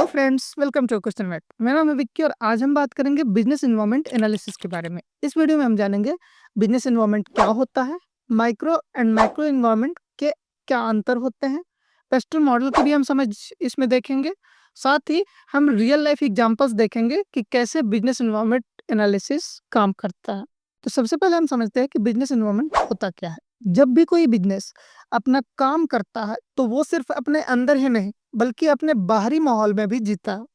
Hello friends, welcome to question mat. मेरा नाम है विक्की और आज हम बात करेंगे बिजनेस एनवायरनमेंट एनालिसिस के बारे में। इस वीडियो में हम जानेंगे बिजनेस एनवायरनमेंट क्या होता है, माइक्रो एंड मैक्रो एनवायरनमेंट के क्या अंतर होते हैं, पेस्टल मॉडल की भी हम समझ इसमें देखेंगे। साथ ही हम रियल लाइफ एग्जांपल्स देखेंगे कि कैसे बिजनेस एनवायरनमेंट एनालिसिस काम करता है। तो सबसे पहले हम समझते हैं कि बिजनेस एनवायरनमेंट होता क्या है। जब भी कोई बिजनेस अपना काम करता है तो वो सिर्फ अपने अंदर ही नहीं बल्कि अपने बाहरी माहौल में भी जीता है।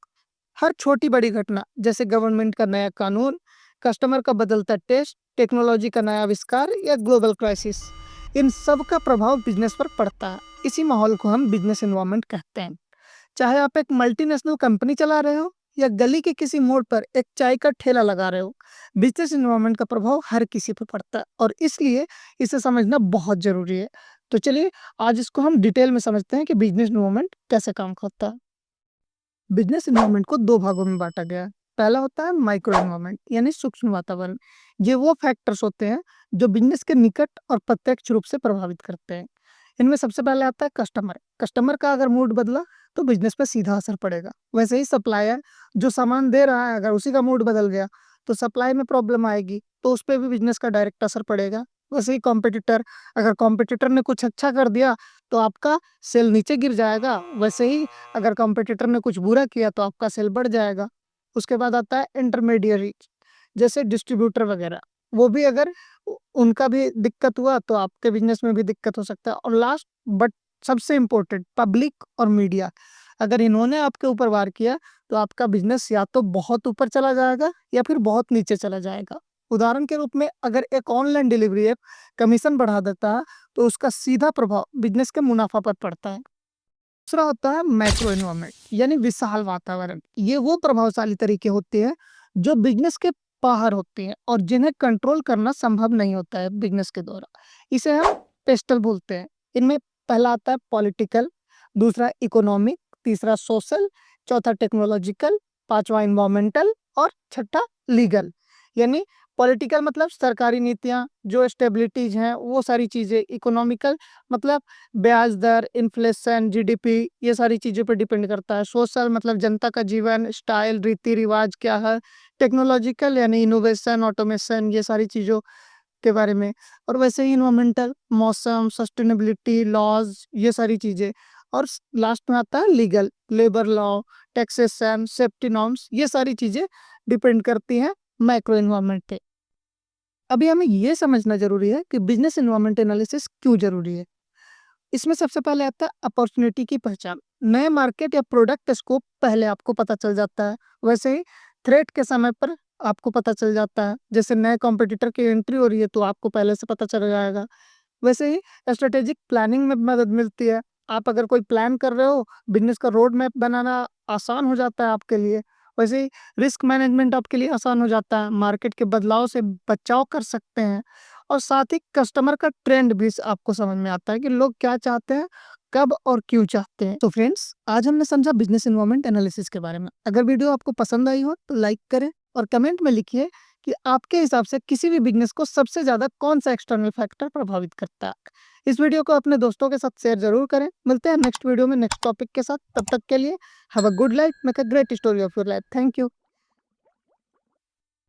हर छोटी बड़ी घटना जैसे गवर्नमेंट का नया कानून, कस्टमर का बदलता टेस्ट, टेक्नोलॉजी का नया आविष्कार या ग्लोबल क्राइसिस, इन सब का प्रभाव बिजनेस पर पड़ता है। इसी माहौल को हम बिजनेस एनवायरनमेंट कहते हैं। चाहे आप एक मल्टीनेशनल कंपनी चला रहे हो या गली के किसी मोड़ पर एक चाय का ठेला लगा रहे हो, बिजनेस एनवायरनमेंट का प्रभाव हर किसी पर पड़ता है और इसलिए इसे समझना बहुत जरूरी है। तो चलिए आज इसको हम डिटेल में समझते हैं कि बिजनेस एनवायरनमेंट कैसे काम करता है। बिजनेस एनवायरनमेंट को दो भागों में बांटा गया है। पहला होता है माइक्रो एनवायरनमेंट यानी सूक्ष्म वातावरण। ये वो फैक्टर्स होते हैं जो बिजनेस के निकट और प्रत्यक्ष रूप से प्रभावित करते हैं। इनमें सबसे पहले आता है कस्टमर। कस्टमर का अगर मूड बदला तो बिजनेस पे सीधा असर पड़ेगा। वैसे ही सप्लायर जो सामान दे रहा है अगर उसी का मूड बदल गया तो सप्लाई में प्रॉब्लम आएगी, तो उस पर भी बिजनेस का डायरेक्ट असर पड़ेगा। वैसे ही कॉम्पिटिटर, अगर कॉम्पिटिटर ने कुछ अच्छा कर दिया तो आपका सेल नीचे गिर जाएगा। वैसे ही अगर कॉम्पिटिटर ने कुछ बुरा किया तो आपका सेल बढ़ जाएगा। उसके बाद आता है इंटरमीडियरी, जैसे डिस्ट्रीब्यूटर वगैरह। वो भी अगर उनका भी दिक्कत हुआ तो आपके बिजनेस में भी दिक्कत हो सकता है। और लास्ट बट सबसे इम्पोर्टेंट, पब्लिक और मीडिया। अगर इन्होंने आपके ऊपर वार किया तो आपका बिजनेस या तो बहुत ऊपर चला जाएगा या फिर बहुत नीचे चला जाएगा। उदाहरण के रूप में अगर एक ऑनलाइन डिलीवरी ऐप कमीशन बढ़ा देता है तो उसका सीधा प्रभाव बिजनेस के मुनाफा पर पड़ता है। दूसरा होता है मैक्रो एनवायरनमेंट यानी विशाल वातावरण। ये वो प्रभावशाली तरीके होते हैं जो बिजनेस के बाहर होते हैं और जिन्हें कंट्रोल करना संभव नहीं होता है बिजनेस के द्वारा। इसे हम पेस्टल बोलते हैं। इनमें पहला आता है पॉलिटिकल, दूसरा इकोनॉमिक, तीसरा सोशल, चौथा टेक्नोलॉजिकल, पांचवा इन्वायरमेंटल और छठा लीगल। यानी पॉलिटिकल मतलब सरकारी नीतियां, जो स्टेबिलिटीज हैं वो सारी चीजें। इकोनॉमिकल मतलब ब्याज दर, इन्फ्लेशन, जीडीपी, ये सारी चीज़ों पे डिपेंड करता है। सोशल मतलब जनता का जीवन स्टाइल, रीति रिवाज क्या है। टेक्नोलॉजिकल यानी इनोवेशन, ऑटोमेशन, ये सारी चीज़ों के बारे में। और वैसे ही इन्वायरमेंटल मौसम, सस्टेनेबिलिटी, लॉज, ये सारी चीज़ें। और लास्ट में आता है legal, labour law, taxation, safety norms, ये सारी चीज़ें डिपेंड करती हैं माइक्रो इन्वायरमेंट पे। अभी हमें ये समझना जरूरी है कि बिजनेस इन्वायरमेंट एनालिसिस क्यों जरूरी है। इसमें सबसे पहले आता है अपॉर्चुनिटी की पहचान। नए मार्केट या प्रोडक्ट स्कोप पहले आपको पता चल जाता है। वैसे ही थ्रेट के समय पर आपको पता चल जाता है। जैसे नए कॉम्पिटिटर की एंट्री हो रही है तो आपको पहले से पता चल जाएगा। वैसे ही स्ट्रेटेजिक प्लानिंग में मदद मिलती है। आप अगर कोई प्लान कर रहे हो, बिजनेस का रोड मैप बनाना आसान हो जाता है आपके लिए। वैसे ही रिस्क मैनेजमेंट आपके लिए आसान हो जाता है। मार्केट के बदलाव से बचाव कर सकते हैं। और साथ ही कस्टमर का ट्रेंड भी आपको समझ में आता है कि लोग क्या चाहते हैं, कब और क्यों चाहते हैं। तो फ्रेंड्स, आज हमने समझा बिजनेस इन्वायरमेंट एनालिसिस के बारे में। अगर वीडियो आपको पसंद आई हो तो लाइक करें और कमेंट में लिखिए कि आपके हिसाब से किसी भी बिजनेस को सबसे ज्यादा कौन सा एक्सटर्नल फैक्टर प्रभावित करता है। इस वीडियो को अपने दोस्तों के साथ शेयर जरूर करें। मिलते हैं नेक्स्ट वीडियो में नेक्स्ट टॉपिक के साथ। तब तक के लिए have a good life, make a great story of your life. Thank you.